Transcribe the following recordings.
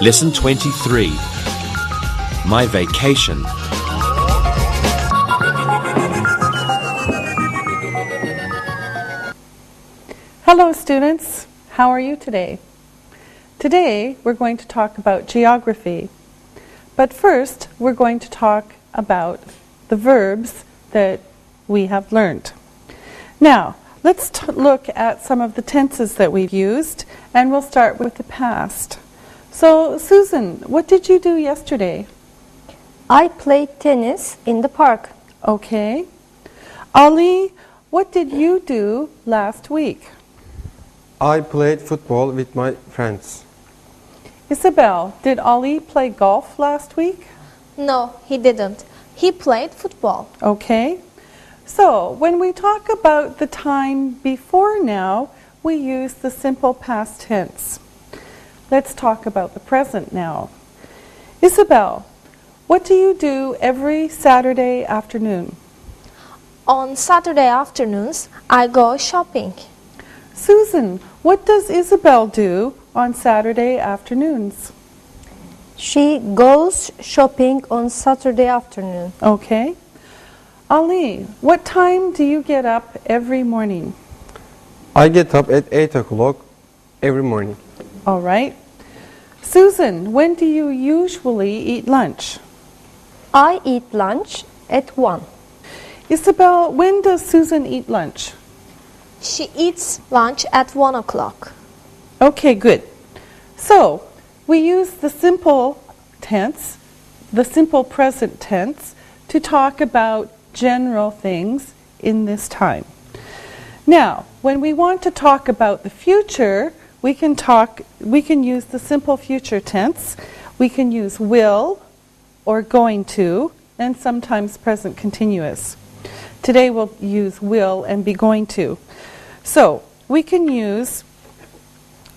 Lesson 23 My Vacation. Hello students, how are you today? Today we're going to talk about geography, but first we're going to talk about the verbs that we have learned. Now let's look at some of the tenses that we've used, and we'll start with the past. So Susan, what did you do yesterday? I played tennis in the park. Okay. Ali, what did you do last week? I played football with my friends. Isabel, did Ali play golf last week? No, he didn't. He played football. Okay. So, when we talk about the time before now, we use the simple past tense. Let's talk about the present now. Isabel, what do you do every Saturday afternoon? On Saturday afternoons, I go shopping. Susan, what does Isabel do on Saturday afternoons? She goes shopping on Saturday afternoon. Okay. Ali, what time do you get up every morning? I get up at 8 o'clock every morning. All right. Susan, when do you usually eat lunch? I eat lunch at 1. Isabel, when does Susan eat lunch? She eats lunch at 1 o'clock. Okay, good. So, we use the simple tense, the simple present tense, to talk about general things in this time. Now, when we want to talk about the future, we can use the simple future tense. We can use will or going to, and sometimes present continuous. Today we'll use will and be going to. So, we can use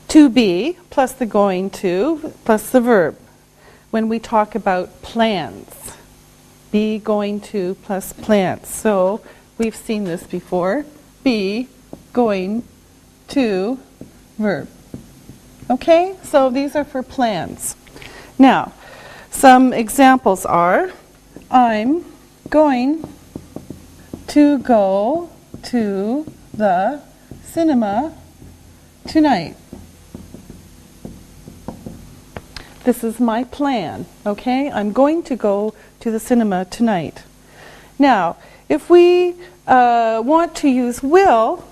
to be plus the going to plus the verb when we talk about plans. Be, going to plus plans. So, we've seen this before. Be, going to, verb. Okay, so these are for plans. Now, some examples are, I'm going to go to the cinema tonight. This is my plan, okay? I'm going to go to the cinema tonight. Now, if we want to use will,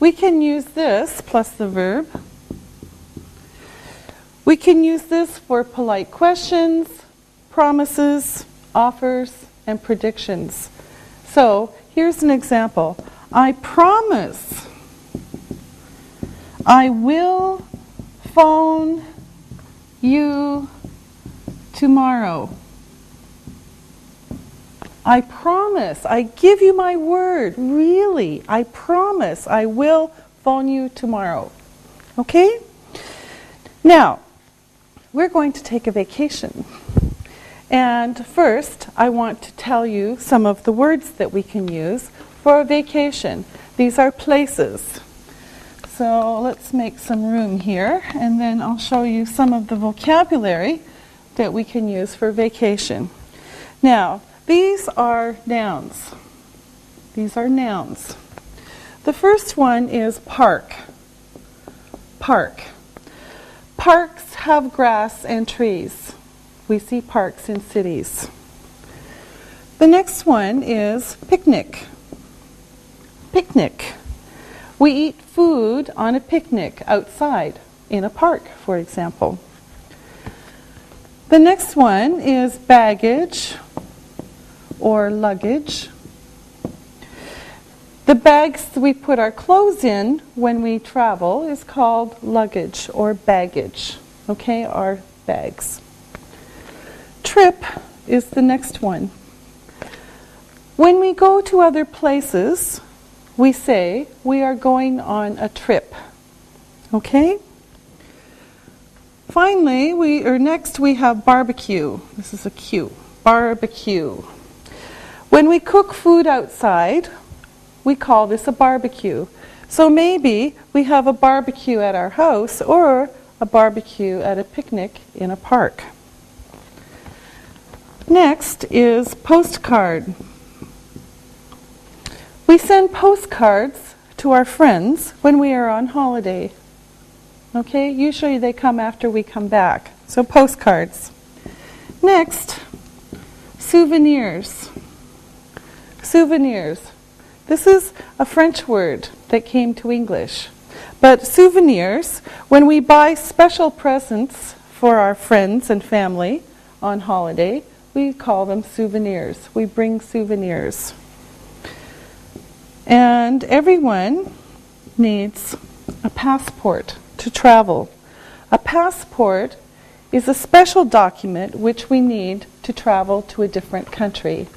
we can use this plus the verb. We can use this for polite questions, promises, offers, and predictions. So, here's an example. I promise I will phone you tomorrow. I promise, I give you my word, really, I promise I will phone you tomorrow. Okay? Now, we're going to take a vacation. And first, I want to tell you some of the words that we can use for a vacation. These are places. So let's make some room here, and then I'll show you some of the vocabulary that we can use for vacation. Now, these are nouns. These are nouns. The first one is park. Park. Parks have grass and trees. We see parks in cities. The next one is picnic. Picnic. We eat food on a picnic outside, in a park, for example. The next one is baggage or luggage. The bags we put our clothes in when we travel is called luggage or baggage. Okay, our bags. Trip is the next one. When we go to other places, we say we are going on a trip. Okay? Finally, next we have barbecue. This is a Q. Barbecue. When we cook food outside, we call this a barbecue. So maybe we have a barbecue at our house or a barbecue at a picnic in a park. Next is postcard. We send postcards to our friends when we are on holiday. Okay, usually they come after we come back. So postcards. Next, souvenirs. Souvenirs. This is a French word that came to English. But souvenirs, when we buy special presents for our friends and family on holiday, we call them souvenirs. We bring souvenirs. And everyone needs a passport to travel. A passport is a special document which we need to travel to a different country.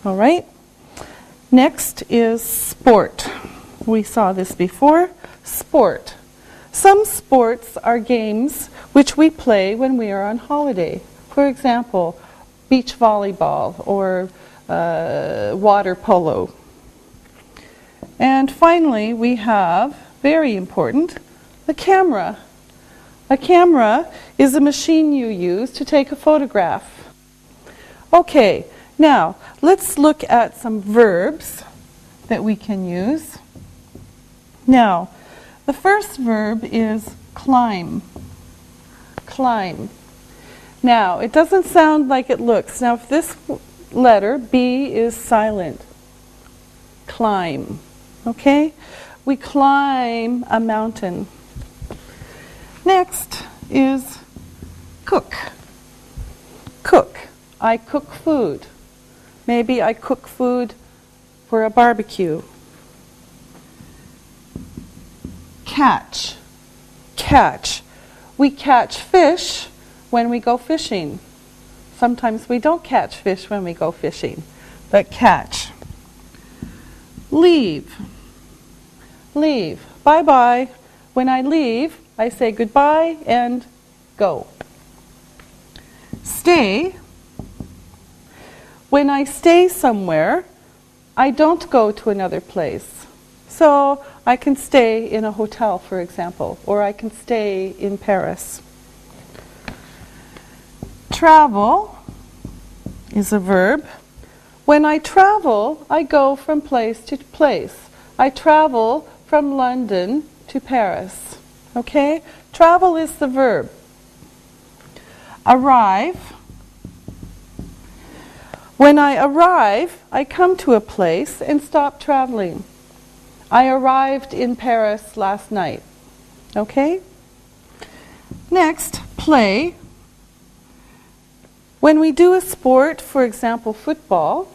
All right? Next is sport. We saw this before. Sport. Some sports are games which we play when we are on holiday. For example, beach volleyball or water polo. And finally, we have, very important, the camera. A camera is a machine you use to take a photograph. Okay, now let's look at some verbs that we can use. Now, the first verb is climb. Climb. Now, it doesn't sound like it looks. Now, if this letter, B, is silent, climb. Okay? We climb a mountain. Next is cook. Cook. I cook food. Maybe I cook food for a barbecue. Catch. Catch. We catch fish when we go fishing. Sometimes we don't catch fish when we go fishing, but catch. Leave. Leave. Bye-bye. When I leave, I say goodbye and go. Stay. When I stay somewhere, I don't go to another place. So I can stay in a hotel, for example, or I can stay in Paris. Travel is a verb. When I travel, I go from place to place. I travel from London to Paris. Okay? Travel is the verb. Arrive. When I arrive, I come to a place and stop traveling. I arrived in Paris last night. Okay? Next, play. When we do a sport, for example, football,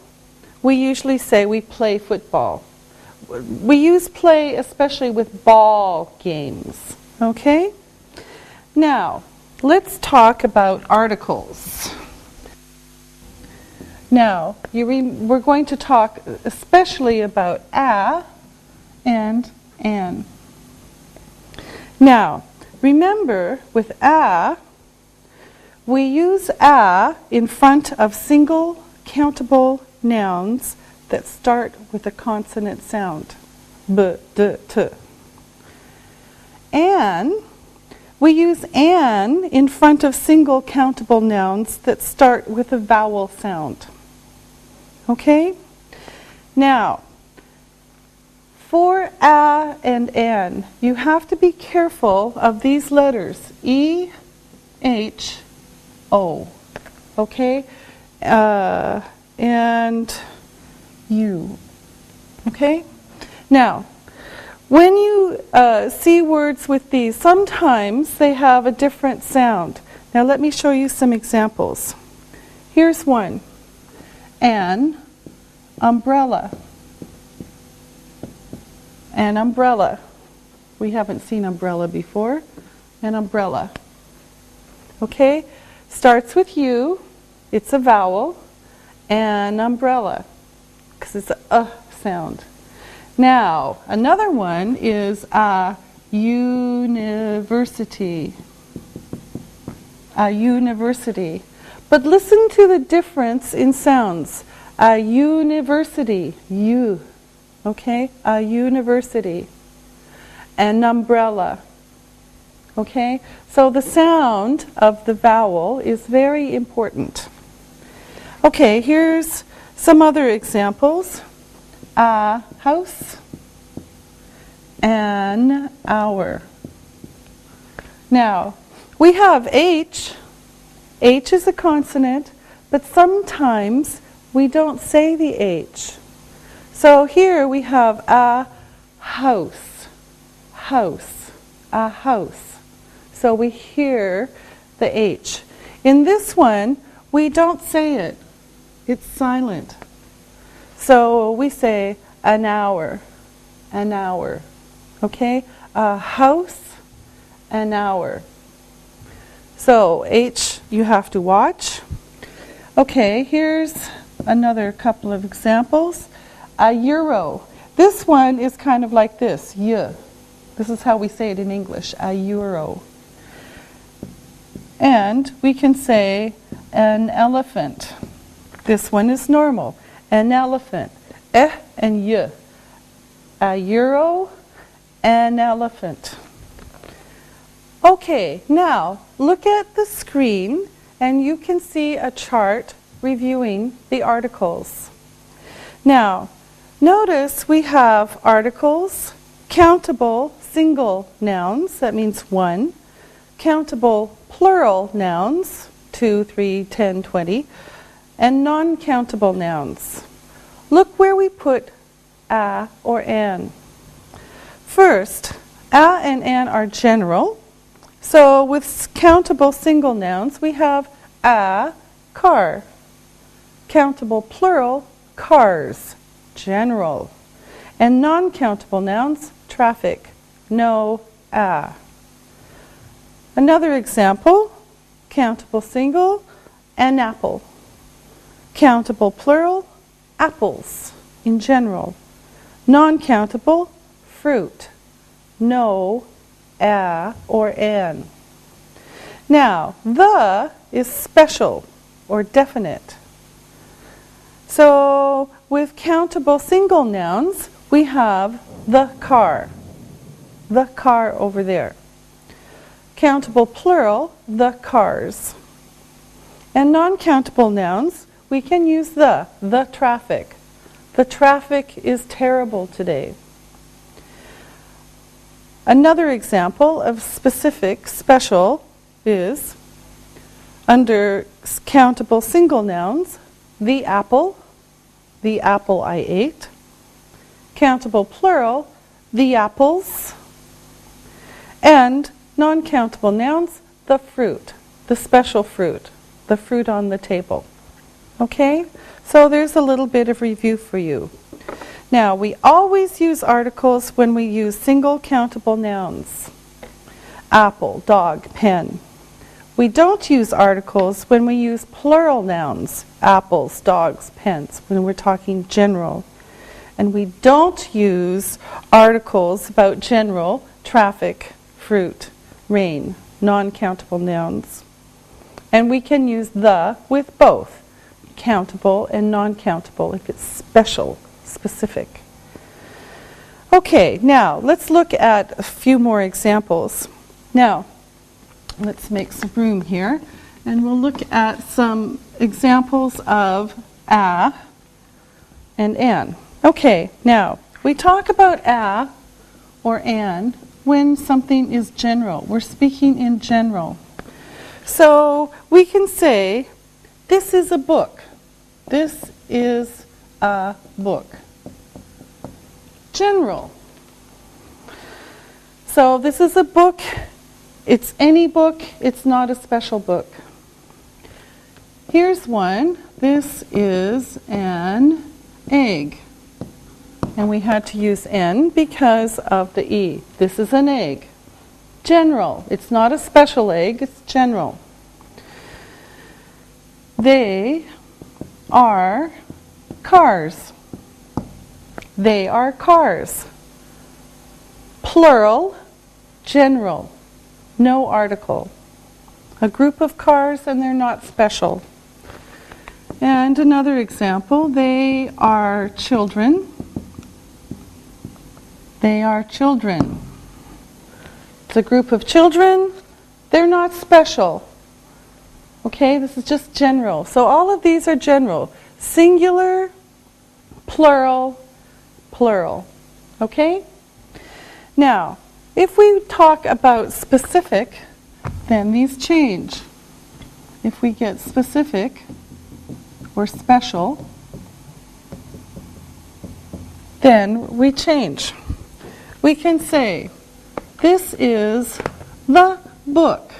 we usually say we play football. We use play especially with ball games. Okay? Now, let's talk about articles. Now, we're going to talk especially about a and an. Now, remember with a, we use a in front of single countable nouns that start with a consonant sound. B, d, t. An, we use an in front of single countable nouns that start with a vowel sound. Okay? Now, for a and an, you have to be careful of these letters. E, H, O. Okay? And U. Okay? Now, when you see words with these, sometimes they have a different sound. Now let me show you some examples. Here's one. An umbrella. An umbrella. We haven't seen umbrella before. An umbrella. Okay? Starts with U. It's a vowel. An umbrella. Because it's a sound. Now, another one is a university. A university. But listen to the difference in sounds. A university. U. Okay? A university. An umbrella. Okay? So the sound of the vowel is very important. Okay, here's some other examples. A house, an hour. Now, we have H. H is a consonant, but sometimes we don't say the H. So here we have a house, house, a house. So we hear the H. In this one, we don't say it. It's silent. So we say an hour, an hour. Okay? A house, an hour. So H, you have to watch. Okay, here's another couple of examples. A euro. This one is kind of like this, y. This is how we say it in English, a euro. And we can say an elephant. This one is normal. An elephant. And y. A euro, an elephant. Okay, now look at the screen and you can see a chart reviewing the articles. Now, notice we have articles, countable single nouns, that means one, countable plural nouns, 2, 3, 10, 20, and non-countable nouns. Look where we put a or an. First, a and an are general. So with countable single nouns, we have a car. Countable plural, cars, general. And non-countable nouns, traffic, no a. Another example, countable single, an apple. Countable plural, apples, in general. Non-countable, fruit, no a or an. Now, the is special or definite. So with countable single nouns, we have the car over there. Countable plural, the cars. And non-countable nouns, we can use the traffic. The traffic is terrible today. Another example of specific, special, is under countable single nouns, the apple I ate. Countable plural, the apples. And non-countable nouns, the fruit, the special fruit, the fruit on the table. Okay? So there's a little bit of review for you. Now, we always use articles when we use single countable nouns. Apple, dog, pen. We don't use articles when we use plural nouns. Apples, dogs, pens, when we're talking general. And we don't use articles about general, traffic, fruit, rain, non-countable nouns. And we can use the with both, countable and non-countable, if it's special, specific. Okay, now let's look at a few more examples. Now, let's make some room here, and we'll look at some examples of a and an. Okay, now, we talk about a or an when something is general. We're speaking in general. So we can say, this is a book. This is a book. General. So this is a book. It's any book. It's not a special book. Here's one. This is an egg. And we had to use N because of the E. This is an egg. General. It's not a special egg, it's general. They are cars. They are cars. Plural, general. No article. A group of cars and they're not special. And another example, they are children. They are children. It's a group of children. They're not special. Okay, this is just general. So all of these are general. Singular, plural, plural. Okay? Now, if we talk about specific, then these change. If we get specific or special, then we change. We can say, this is the book.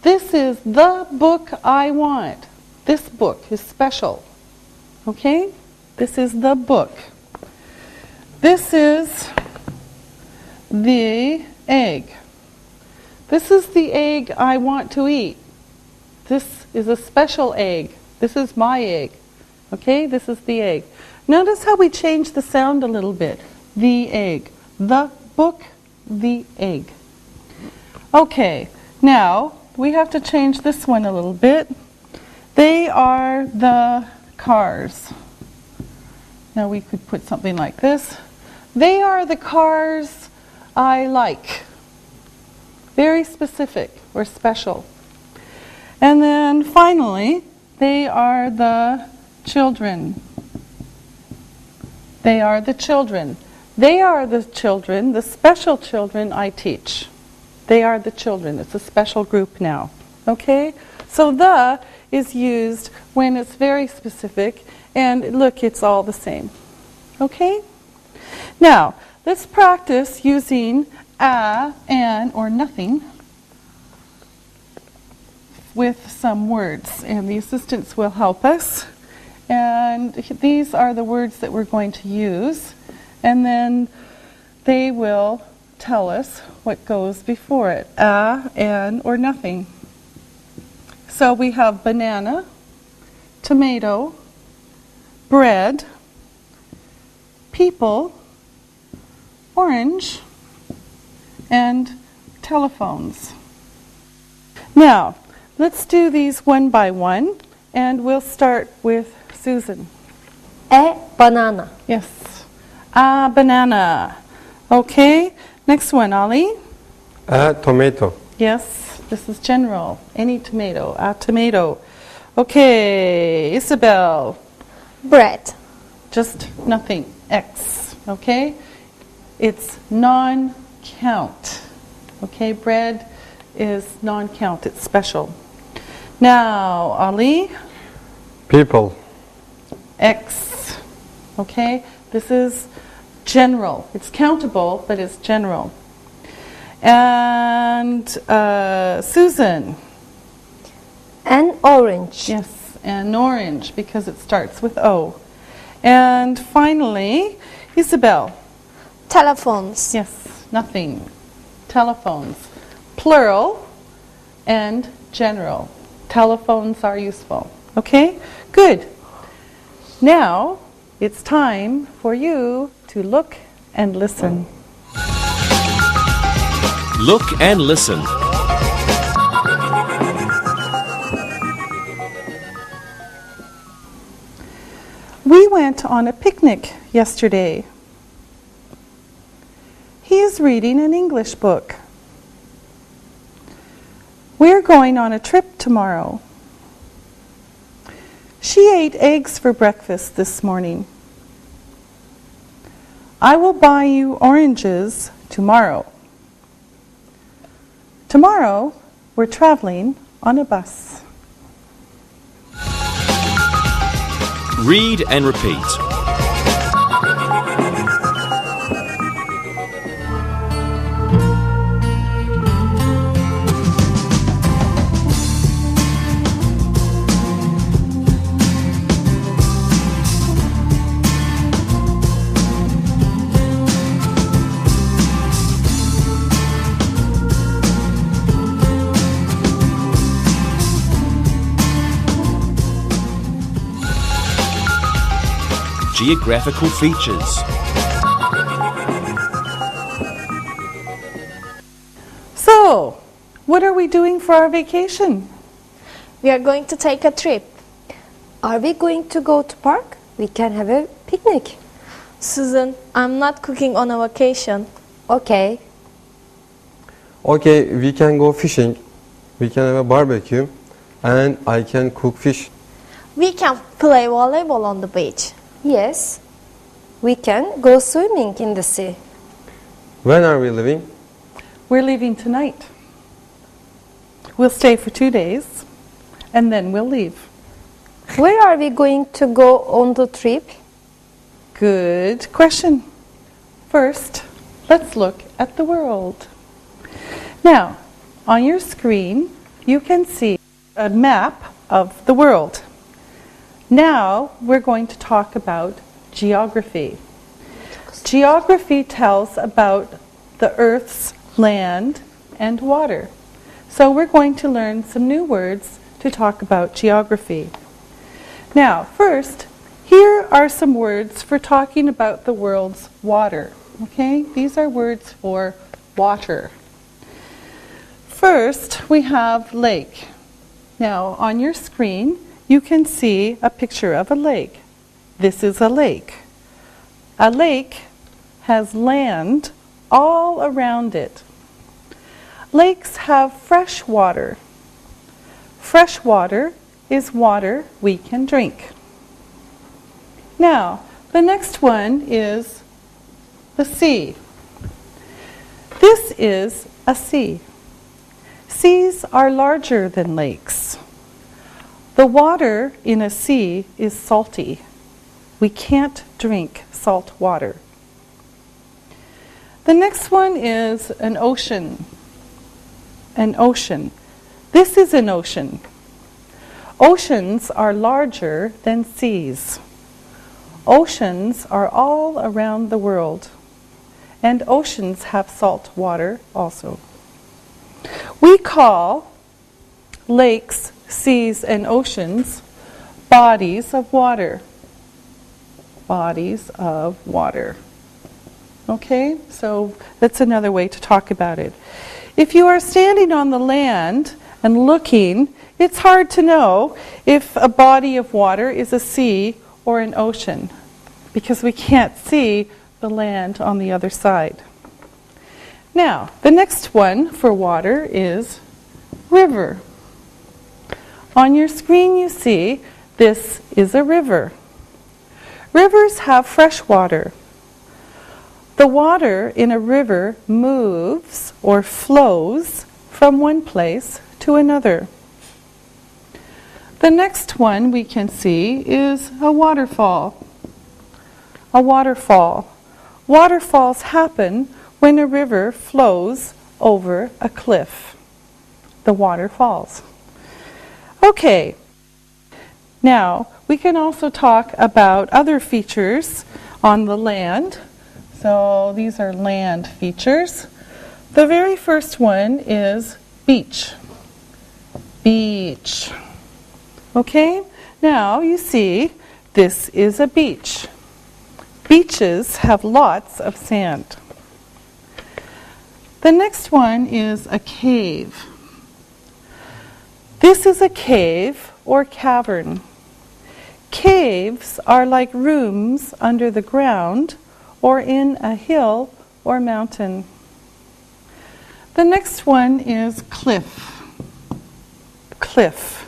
This is the book I want. This book is special. Okay? This is the book. This is the egg. This is the egg I want to eat. This is a special egg. This is my egg. Okay? This is the egg. Notice how we change the sound a little bit. The egg. The book, the egg. Okay, now we have to change this one a little bit. They are the cars. Now we could put something like this. They are the cars I like. Very specific or special. And then finally, they are the children. They are the children. They are the children, the special children I teach. They are the children. It's a special group now. Okay? So the is used when it's very specific, and look, it's all the same. Okay? Now, let's practice using a, an, or nothing with some words, and the assistants will help us. And these are the words that we're going to use, and then they will tell us what goes before it, a, an, or nothing. So we have banana, tomato, bread, people, orange, and telephones. Now, let's do these one by one, and we'll start with Susan. A banana. Yes. A banana. Okay. Next one, Ali. A tomato. Yes. This is general. Any tomato. A tomato. Okay. Isabel. Bread. Just nothing. X. Okay. It's non-count. Okay. Bread is non-count. It's special. Now, Ali. People. X. Okay? This is general. It's countable, but it's general. And Susan. An orange. Yes, and orange, because it starts with O. And finally, Isabel. Telephones. Yes, nothing. Telephones. Plural and general. Telephones are useful. Okay? Good. Now, it's time for you to look and listen. Look and listen. We went on a picnic yesterday. He is reading an English book. We're going on a trip tomorrow. She ate eggs for breakfast this morning. I will buy you oranges tomorrow. Tomorrow, we're traveling on a bus. Read and repeat. Geographical features. So, what are we doing for our vacation? We are going to take a trip. Are we going to go to park? We can have a picnic. Susan, I'm not cooking on a vacation. Okay. Okay, we can go fishing. We can have a barbecue. And I can cook fish. We can play volleyball on the beach. Yes. We can go swimming in the sea. When are we leaving? We're leaving tonight. We'll stay for 2 days, and then we'll leave. Where are we going to go on the trip? Good question. First, let's look at the world. Now, on your screen, you can see a map of the world. Now, we're going to talk about geography. Geography tells about the Earth's land and water. So we're going to learn some new words to talk about geography. Now, first, here are some words for talking about the world's water. Okay, these are words for water. First, we have lake. Now, on your screen, you can see a picture of a lake. This is a lake. A lake has land all around it. Lakes have fresh water. Fresh water is water we can drink. Now, the next one is the sea. This is a sea. Seas are larger than lakes. The water in a sea is salty. We can't drink salt water. The next one is an ocean. An ocean. This is an ocean. Oceans are larger than seas. Oceans are all around the world, and oceans have salt water also. We call lakes, seas, and oceans bodies of water. Bodies of water. Okay, so that's another way to talk about it. If you are standing on the land and looking, it's hard to know if a body of water is a sea or an ocean, because we can't see the land on the other side. Now, the next one for water is river. On your screen you see this is a river. Rivers have fresh water. The water in a river moves or flows from one place to another. The next one we can see is a waterfall. A waterfall. Waterfalls happen when a river flows over a cliff. The water falls. Okay. Now, we can also talk about other features on the land. So these are land features. The very first one is beach. Beach. Okay? Now you see this is a beach. Beaches have lots of sand. The next one is a cave. This is a cave or cavern. Caves are like rooms under the ground or in a hill or mountain. The next one is cliff. Cliff.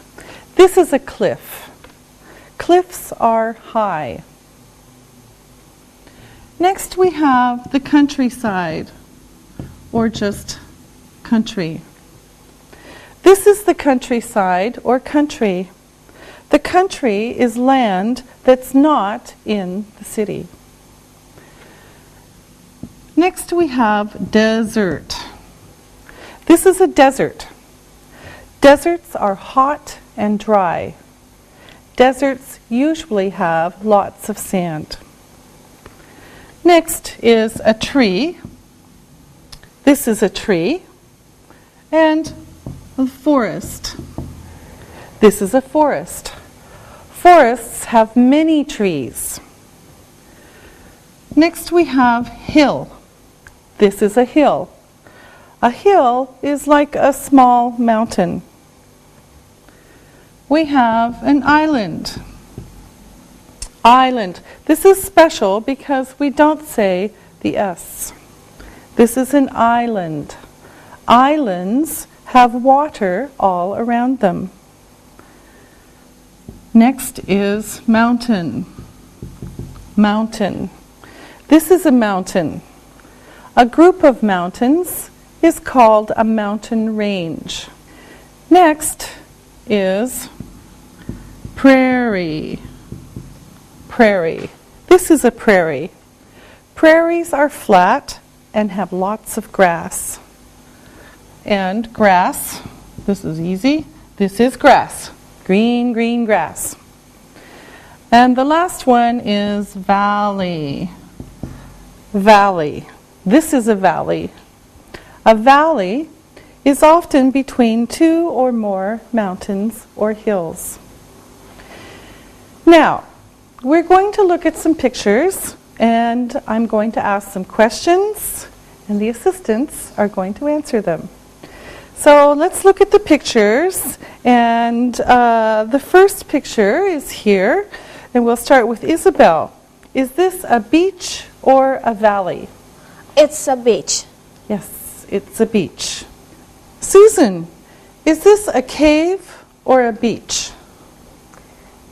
This is a cliff. Cliffs are high. Next we have the countryside, or just country. This is the countryside or country. The country is land that's not in the city. Next we have desert. This is a desert. Deserts are hot and dry. Deserts usually have lots of sand. Next is a tree. This is a tree. And a forest. This is a forest. Forests have many trees. Next we have hill. This is a hill. A hill is like a small mountain. We have an island. Island. This is special because we don't say the S. This is an island. Islands have water all around them. Next is mountain. Mountain. This is a mountain. A group of mountains is called a mountain range. Next is prairie. Prairie. This is a prairie. Prairies are flat and have lots of grass. And grass, this is easy, this is grass. Green, green grass. And the last one is valley. Valley. This is a valley. A valley is often between two or more mountains or hills. Now, we're going to look at some pictures, and I'm going to ask some questions, and the assistants are going to answer them. So let's look at the pictures, and the first picture is here, and we'll start with Isabel. Is this a beach or a valley? It's a beach. Yes, it's a beach. Susan, is this a cave or a beach?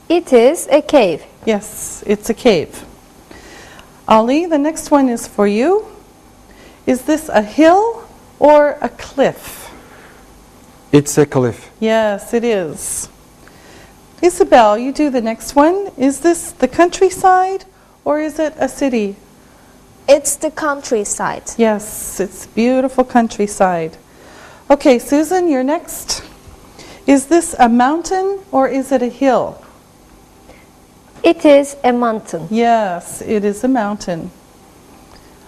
It is a cave. Yes, it's a cave. Ali, the next one is for you. Is this a hill or a cliff? It's a cliff. Yes, it is. Isabel, you do the next one. Is this the countryside or is it a city? It's the countryside. Yes, it's beautiful countryside. Okay, Susan, you're next. Is this a mountain or is it a hill? It is a mountain. Yes, it is a mountain.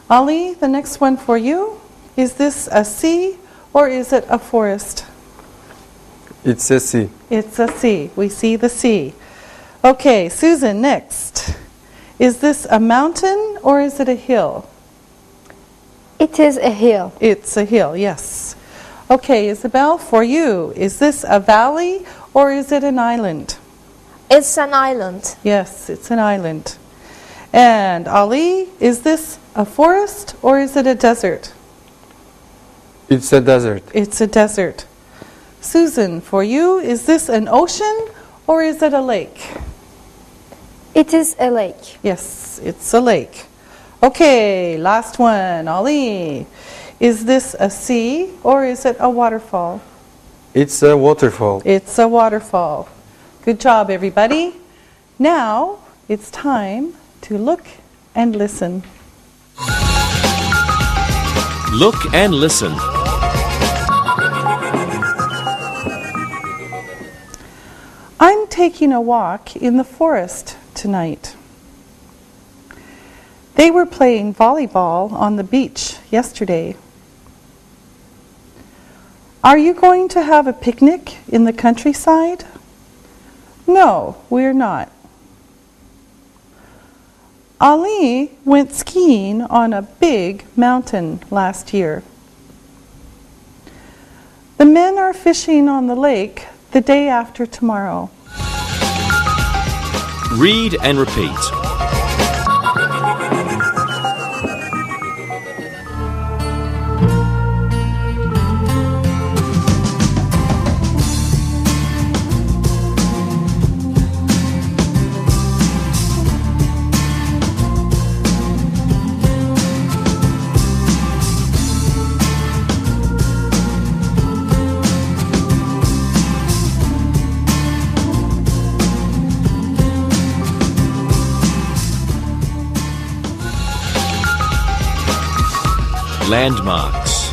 Ali, the next one for you. Is this a sea or is it a forest? It's a sea. It's a sea. We see the sea. Okay, Susan, next. Is this a mountain or is it a hill? It is a hill. It's a hill, yes. Okay, Isabel, for you, is this a valley or is it an island? It's an island. Yes, it's an island. And Ali, is this a forest or is it a desert? It's a desert. It's a desert. Susan, for you, is this an ocean or is it a lake? It is a lake. Yes, it's a lake. Okay, last one. Ali, is this a sea or is it a waterfall? It's a waterfall. It's a waterfall. Good job, everybody. Now it's time to look and listen. Look and listen. I'm taking a walk in the forest tonight. They were playing volleyball on the beach yesterday. Are you going to have a picnic in the countryside? No, we're not. Ali went skiing on a big mountain last year. The men are fishing on the lake the day after tomorrow. Read and repeat. Landmarks.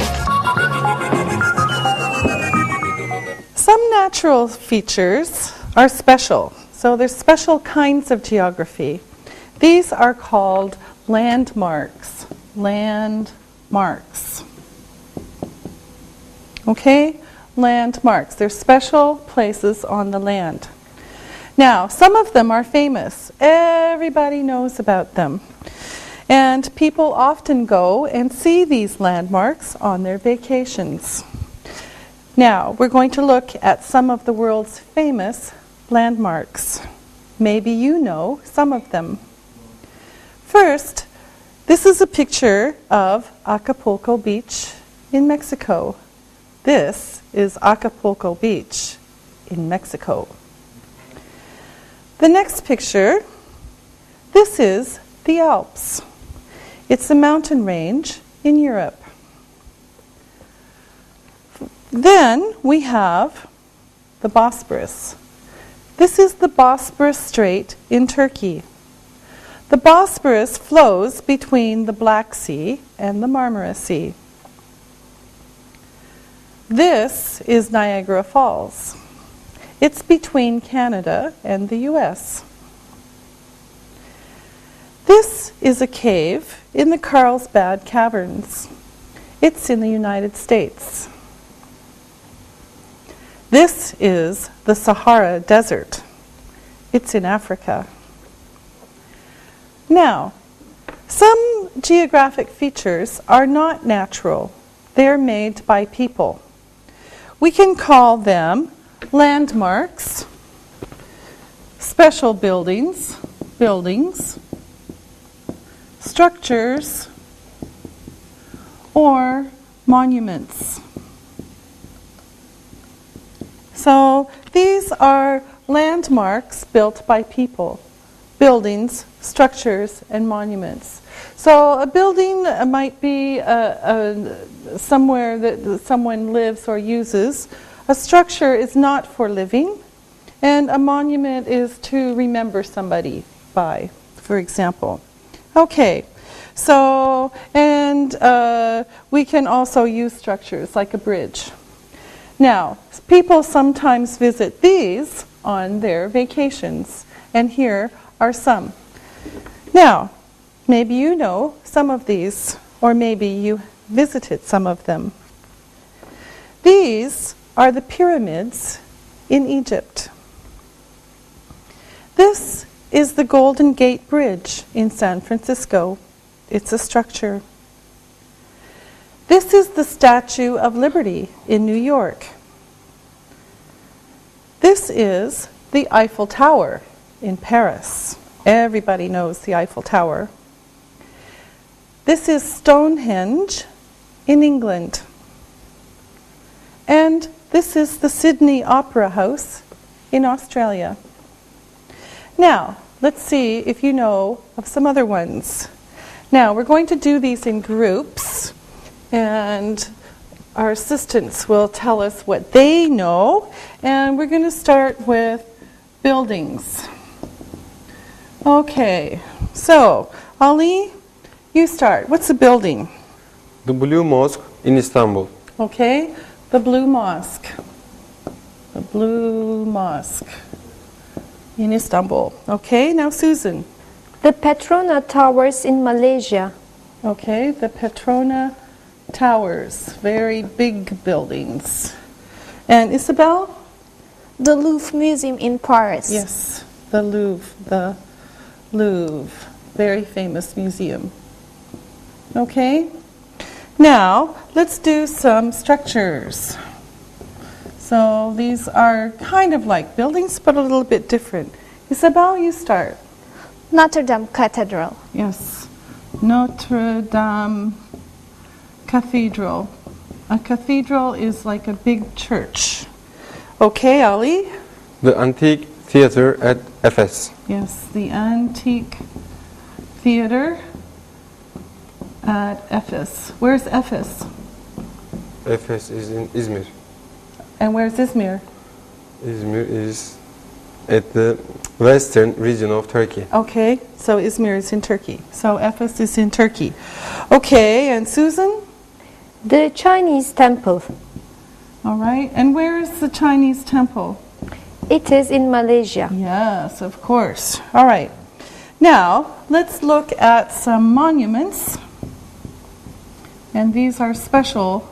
Some natural features are special, so there's special kinds of geography. These are called landmarks. Landmarks. Okay? Landmarks. They're special places on the land. Now, some of them are famous. Everybody knows about them. And people often go and see these landmarks on their vacations. Now, we're going to look at some of the world's famous landmarks. Maybe you know some of them. First, this is a picture of Acapulco Beach in Mexico. This is Acapulco Beach in Mexico. The next picture, this is the Alps. It's a mountain range in Europe. Then we have the Bosporus. This is the Bosporus Strait in Turkey. The Bosporus flows between the Black Sea and the Marmara Sea. This is Niagara Falls. It's between Canada and the US. This is a cave in the Carlsbad Caverns. It's in the United States. This is the Sahara Desert. It's in Africa. Now, some geographic features are not natural. They're made by people. We can call them landmarks, special buildings, structures, or monuments. So these are landmarks built by people, buildings, structures, and monuments. So a building might be somewhere that someone lives or uses. A structure is not for living, and a monument is to remember somebody by, for example. Okay, so, and we can also use structures like a bridge. Now, people sometimes visit these on their vacations, and here are some. Now, maybe you know some of these, or maybe you visited some of them. These are the pyramids in Egypt. This is the Golden Gate Bridge in San Francisco. It's a structure. This is the Statue of Liberty in New York. This is the Eiffel Tower in Paris. Everybody knows the Eiffel Tower. This is Stonehenge in England. And this is the Sydney Opera House in Australia. Now, let's see if you know of some other ones. Now, we're going to do these in groups, and our assistants will tell us what they know, and we're going to start with buildings. Okay, so, Ali, you start. What's a building? The Blue Mosque in Istanbul. Okay, the Blue Mosque. The Blue Mosque in Istanbul. Okay, now Susan. The Petrona Towers in Malaysia. Okay, the Petrona Towers. Very big buildings. And Isabel? The Louvre Museum in Paris. Yes, the Louvre. The Louvre. Very famous museum. Okay, now let's do some structures. So these are kind of like buildings, but a little bit different. Isabel, you start. Notre Dame Cathedral. Yes, Notre Dame Cathedral. A cathedral is like a big church. Okay, Ali? The Antique Theater at Efes. Yes, the Antique Theater at Efes. Where's Efes? Efes is in Izmir. And where's Izmir? Izmir is at the western region of Turkey. Okay, so Izmir is in Turkey. So Efes is in Turkey. Okay, and Susan? The Chinese Temple. All right, and where is the Chinese temple? It is in Malaysia. Yes, of course. All right. Now, let's look at some monuments. And these are special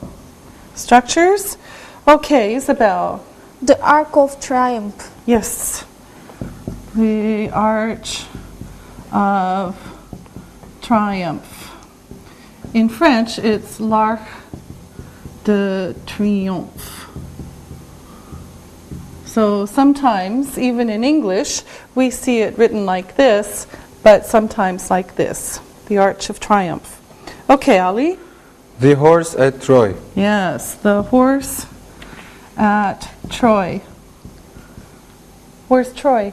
structures. Okay, Isabel. The Arc of Triumph. Yes. The Arch of Triumph. In French, it's l'Arc de Triomphe. So sometimes, even in English, we see it written like this, but sometimes like this, the Arch of Triumph. Okay, Ali? The horse at Troy. Yes, the horse at Troy. Where's Troy?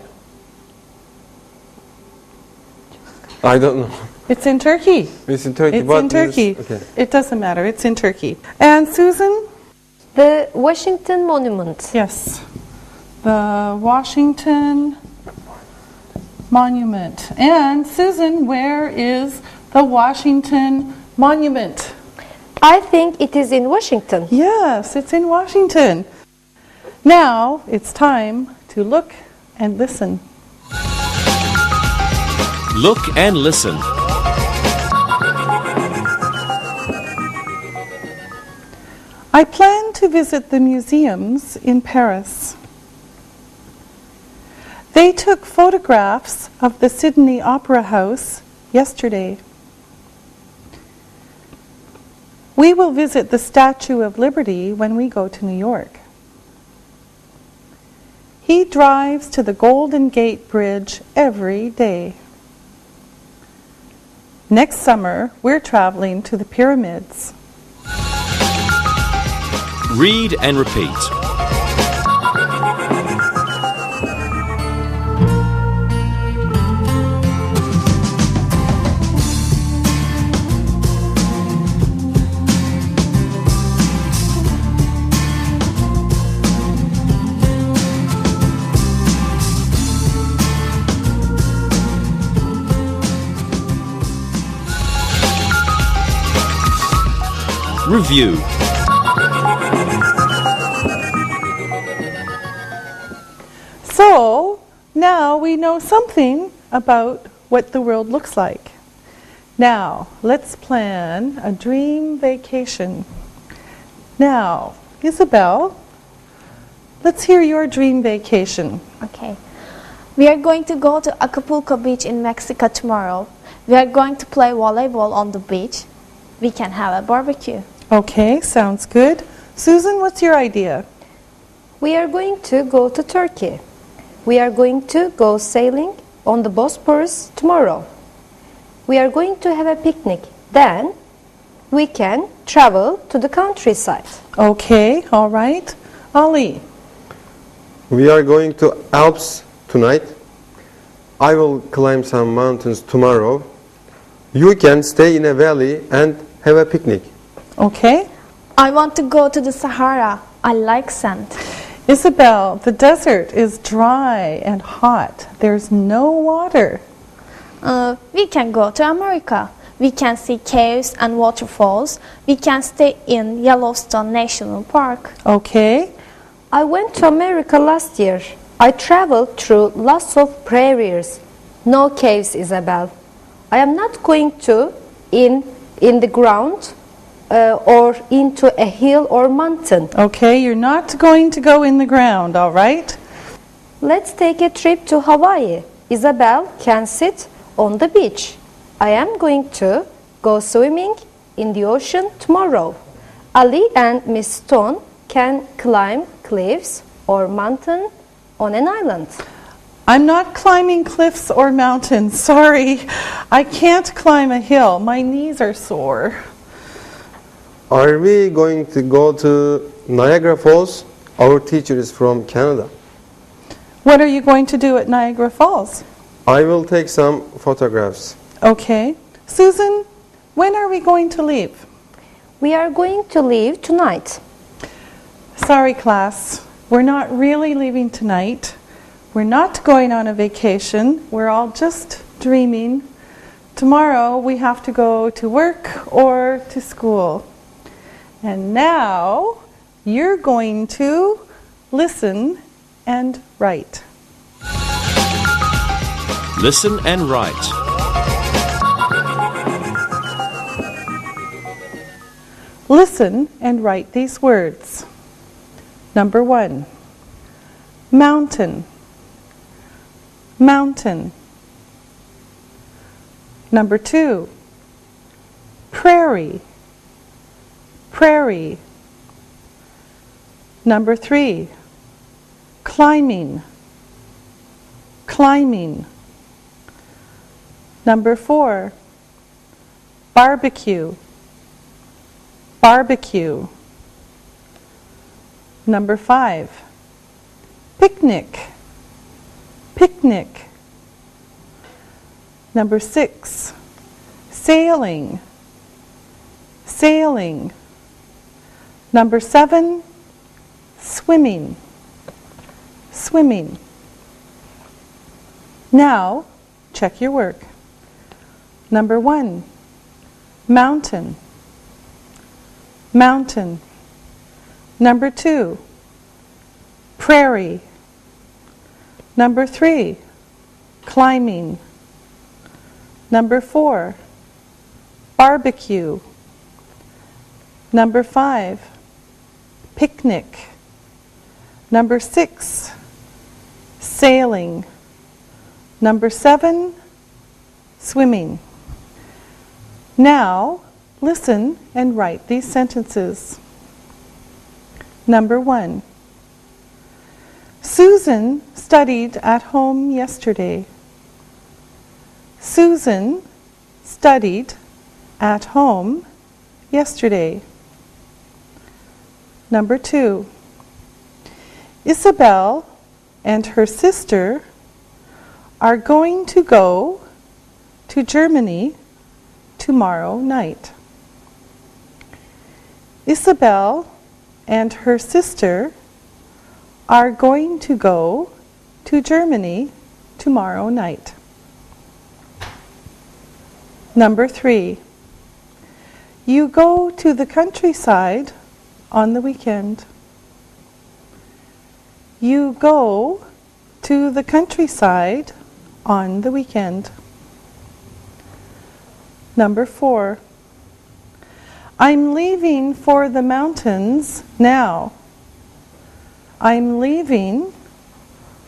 I don't know. It's in Turkey. It's in Turkey. It's but in Turkey. Okay. It doesn't matter. It's in Turkey. And Susan? The Washington Monument. Yes. The Washington Monument. And Susan, where is the Washington Monument? I think it is in Washington. Yes, it's in Washington. Now it's time to look and listen. Look and listen. I plan to visit the museums in Paris. They took photographs of the Sydney Opera House yesterday. We will visit the Statue of Liberty when we go to New York. He drives to the Golden Gate Bridge every day. Next summer, we're traveling to the pyramids. Read and repeat. Review. So, now we know something about what the world looks like. Now, let's plan a dream vacation. Now, Isabel, let's hear your dream vacation. Okay. We are going to go to Acapulco Beach in Mexico tomorrow. We are going to play volleyball on the beach. We can have a barbecue. Okay, sounds good. Susan, what's your idea? We are going to go to Turkey. We are going to go sailing on the Bosphorus tomorrow. We are going to have a picnic. Then we can travel to the countryside. Okay, all right. Ali, We are going to Alps tonight. I will climb some mountains tomorrow. You can stay in a valley and have a picnic. okay. I want to go to the Sahara. I like sand. Isabel, the desert is dry and hot. There's no water. We can go to America. We can see caves and waterfalls. We can stay in Yellowstone National Park. Okay. I went to America last year. I traveled through lots of prairies. No caves, Isabel. I am not going to in the ground or into a hill or mountain. Okay, you're not going to go in the ground, all right? Let's take a trip to Hawaii. Isabel can sit on the beach. I am going to go swimming in the ocean tomorrow. Ali and Miss Stone can climb cliffs or mountain on an island. I'm not climbing cliffs or mountains. Sorry, I can't climb a hill. My knees are sore. Are we going to go to Niagara Falls? Our teacher is from Canada. What are you going to do at Niagara Falls? I will take some photographs. Okay. Susan, when are we going to leave? We are going to leave tonight. Sorry, class. We're not really leaving tonight. We're not going on a vacation. We're all just dreaming. Tomorrow we have to go to work or to school. And now you're going to listen and write. Listen and write. Listen and write these words. Number 1, mountain, mountain. Number 2, prairie, prairie. Number 3, climbing, climbing. Number 4, barbecue, barbecue. Number 5, picnic, picnic. Number 6, sailing, sailing. Number 7, swimming, swimming. Now, check your work. Number 1, mountain, mountain. Number 2, prairie. Number 3, climbing. Number 4, barbecue. Number 5, picnic. Number 6, sailing. Number 7, swimming. Now, listen and write these sentences. Number 1, Susan studied at home yesterday. Susan studied at home yesterday. Number 2, Isabel and her sister are going to go to Germany tomorrow night. Isabel and her sister are going to go to Germany tomorrow night. Number 3, you go to the countryside on the weekend. You go to the countryside on the weekend. Number 4, I'm leaving for the mountains now. I'm leaving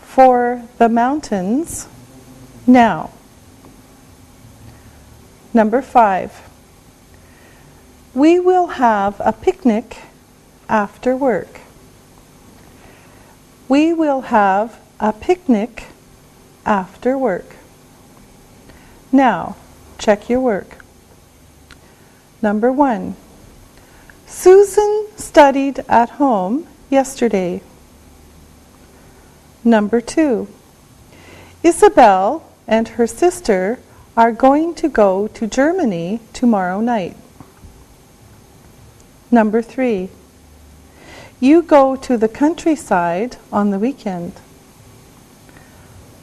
for the mountains now. Number 5, we will have a picnic after work. We will have a picnic after work. Now, check your work. Number 1, Susan studied at home yesterday. Number 2, Isabel and her sister are going to go to Germany tomorrow night. Number 3, you go to the countryside on the weekend.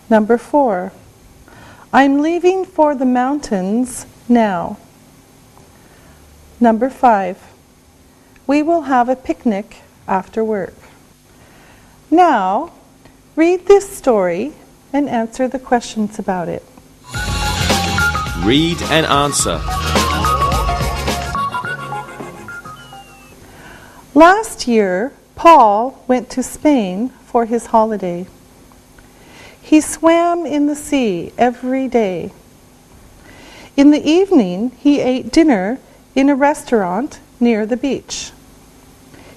Number 4, I'm leaving for the mountains now. Number 5, we will have a picnic after work. Now, read this story and answer the questions about it. Read and answer. Last year, Paul went to Spain for his holiday. He swam in the sea every day. In the evening, he ate dinner in a restaurant near the beach.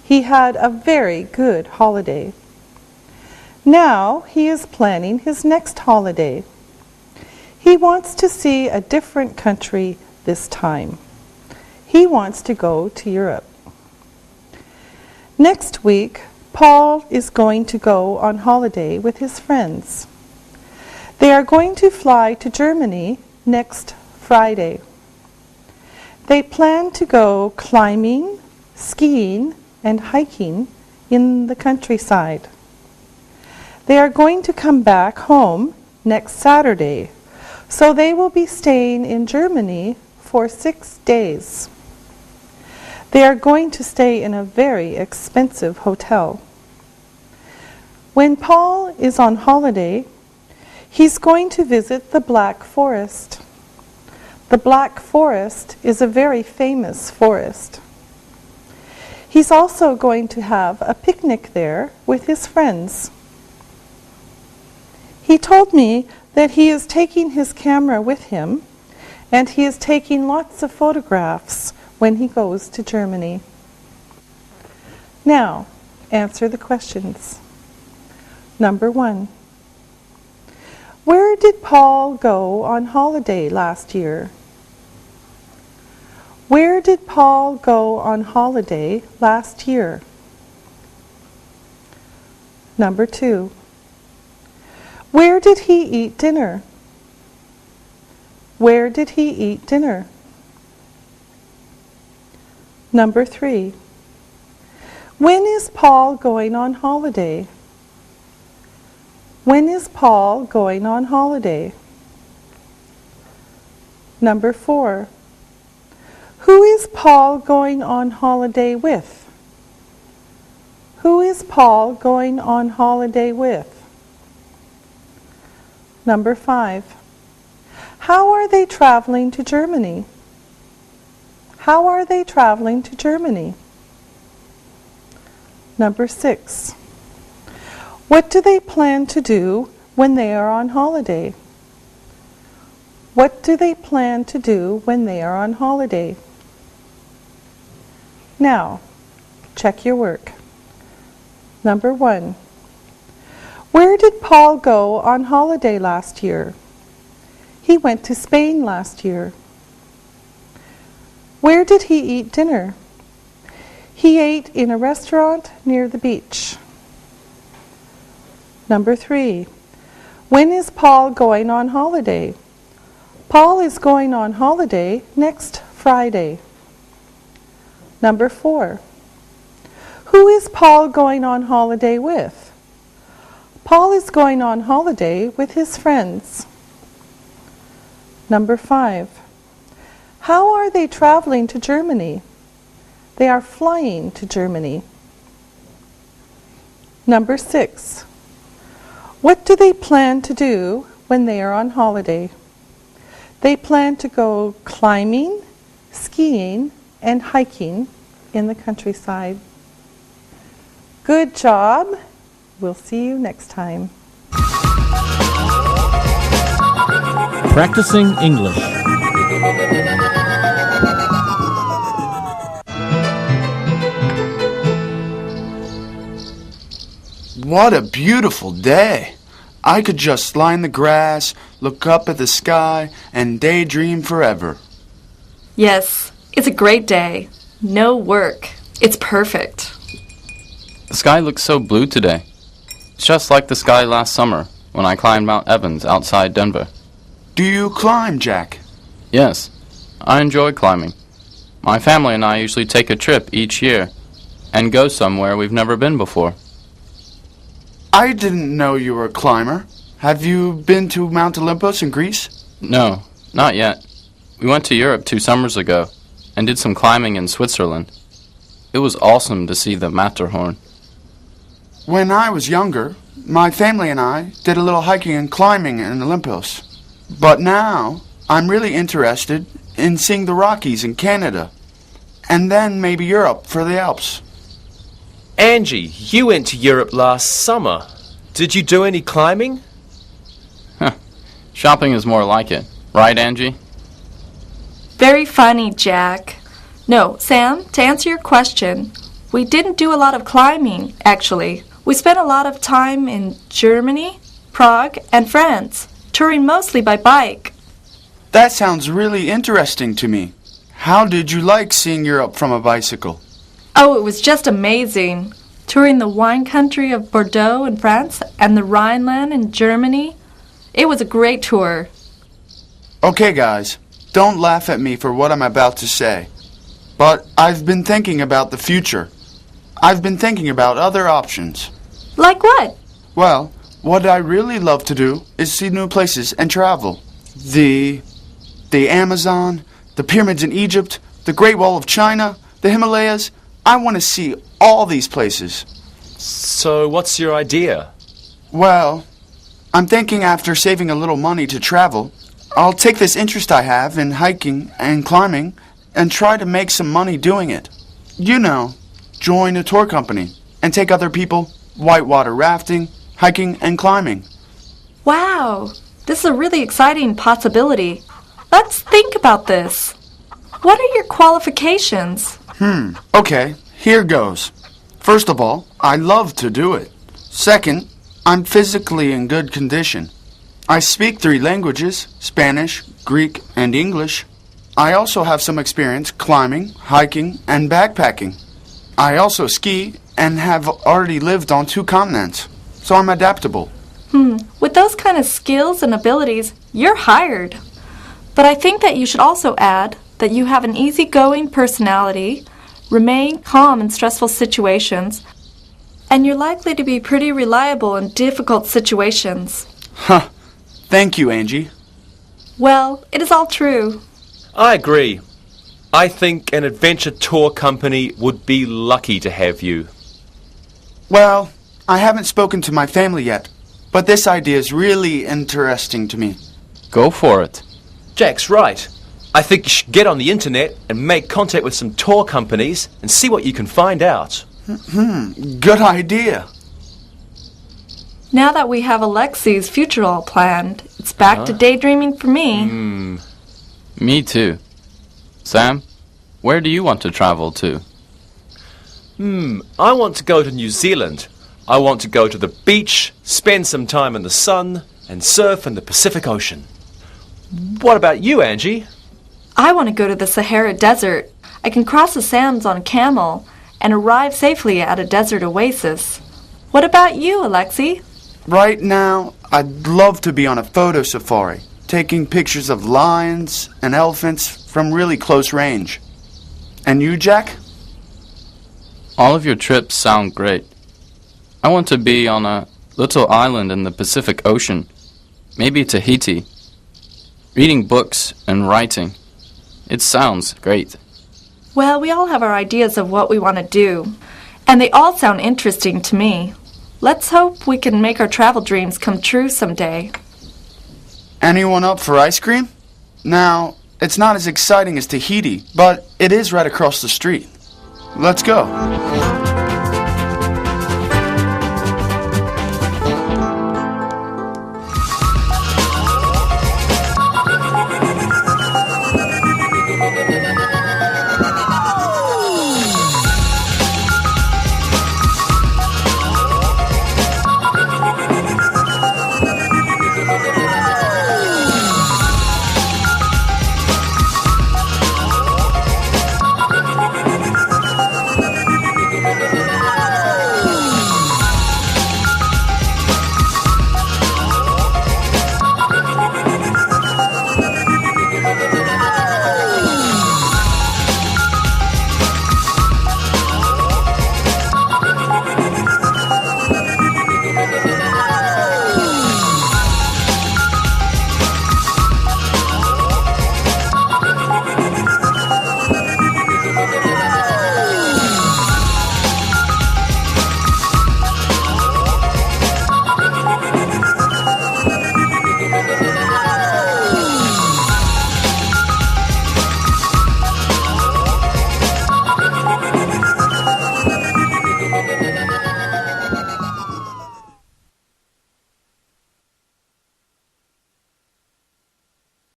He had a very good holiday. Now he is planning his next holiday. He wants to see a different country this time. He wants to go to Europe. Next week, Paul is going to go on holiday with his friends. They are going to fly to Germany next Friday. They plan to go climbing, skiing, and hiking in the countryside. They are going to come back home next Saturday, so they will be staying in Germany for 6 days. They are going to stay in a very expensive hotel. When Paul is on holiday, he's going to visit the Black Forest. The Black Forest is a very famous forest. He's also going to have a picnic there with his friends. He told me that he is taking his camera with him, and he is taking lots of photographs when he goes to Germany. Now, answer the questions. Number 1. Where did Paul go on holiday last year? Where did Paul go on holiday last year? Number 2. Where did he eat dinner? Where did he eat dinner? Number 3. When is Paul going on holiday? When is Paul going on holiday? Number 4. Who is Paul going on holiday with? Who is Paul going on holiday with? Number 5. How are they traveling to Germany? How are they traveling to Germany? Number 6. What do they plan to do when they are on holiday? What do they plan to do when they are on holiday? Now, check your work. Number 1. Where did Paul go on holiday last year? He went to Spain last year. Where did he eat dinner? He ate in a restaurant near the beach. Number 3. When is Paul going on holiday? Paul is going on holiday next Friday. Number 4. Who is Paul going on holiday with? Paul is going on holiday with his friends. Number 5. How are they traveling to Germany? They are flying to Germany. Number 6. What do they plan to do when they are on holiday? They plan to go climbing, skiing, and hiking in the countryside. Good job. We'll see you next time. Practicing English. What a beautiful day! I could just lie in the grass, look up at the sky, and daydream forever. Yes, it's a great day. No work. It's perfect. The sky looks so blue today. It's just like the sky last summer when I climbed Mount Evans outside Denver. Do you climb, Jack? Yes, I enjoy climbing. My family and I usually take a trip each year and go somewhere we've never been before. I didn't know you were a climber. Have you been to Mount Olympus in Greece? No, not yet. We went to Europe 2 summers ago and did some climbing in Switzerland. It was awesome to see the Matterhorn. When I was younger, my family and I did a little hiking and climbing in Olympus. But now, I'm really interested in seeing the Rockies in Canada, and then maybe Europe for the Alps. Angie, you went to Europe last summer. Did you do any climbing? Shopping is more like it. Right, Angie? Very funny, Jack. No, Sam, to answer your question, we didn't do a lot of climbing, actually. We spent a lot of time in Germany, Prague, and France, touring mostly by bike. That sounds really interesting to me. How did you like seeing Europe from a bicycle? Oh, it was just amazing. Touring the wine country of Bordeaux in France and the Rhineland in Germany. It was a great tour. Okay, guys, don't laugh at me for what I'm about to say. But I've been thinking about the future. I've been thinking about other options. Like what? Well, what I really love to do is see new places and travel. The Amazon, the pyramids in Egypt, the Great Wall of China, the Himalayas. I want to see all these places. So what's your idea? Well, I'm thinking after saving a little money to travel, I'll take this interest I have in hiking and climbing and try to make some money doing it. You know, join a tour company and take other people whitewater rafting, hiking, and climbing. Wow, this is a really exciting possibility. Let's think about this. What are your qualifications? Okay, here goes. First of all, I love to do it. Second, I'm physically in good condition. I speak 3 languages, Spanish, Greek, and English. I also have some experience climbing, hiking, and backpacking. I also ski and have already lived on 2 continents, so I'm adaptable. With those kind of skills and abilities, you're hired. But I think that you should also add that you have an easygoing personality, remain calm in stressful situations, and you're likely to be pretty reliable in difficult situations. Huh. Thank you, Angie. Well, it is all true. I agree. I think an adventure tour company would be lucky to have you. Well, I haven't spoken to my family yet, but this idea is really interesting to me. Go for it. Jack's right. I think you should get on the internet and make contact with some tour companies and see what you can find out. Good idea. Now that we have Alexi's future all planned, it's back to daydreaming for me. Me too. Sam, where do you want to travel to? I want to go to New Zealand. I want to go to the beach, spend some time in the sun, and surf in the Pacific Ocean. What about you, Angie? I want to go to the Sahara Desert. I can cross the sands on a camel and arrive safely at a desert oasis. What about you, Alexi? Right now, I'd love to be on a photo safari, taking pictures of lions and elephants from really close range. And you, Jack? All of your trips sound great. I want to be on a little island in the Pacific Ocean, maybe Tahiti, reading books and writing. It sounds great. Well, we all have our ideas of what we want to do, and they all sound interesting to me. Let's hope we can make our travel dreams come true someday. Anyone up for ice cream? Now, it's not as exciting as Tahiti, but it is right across the street. Let's go.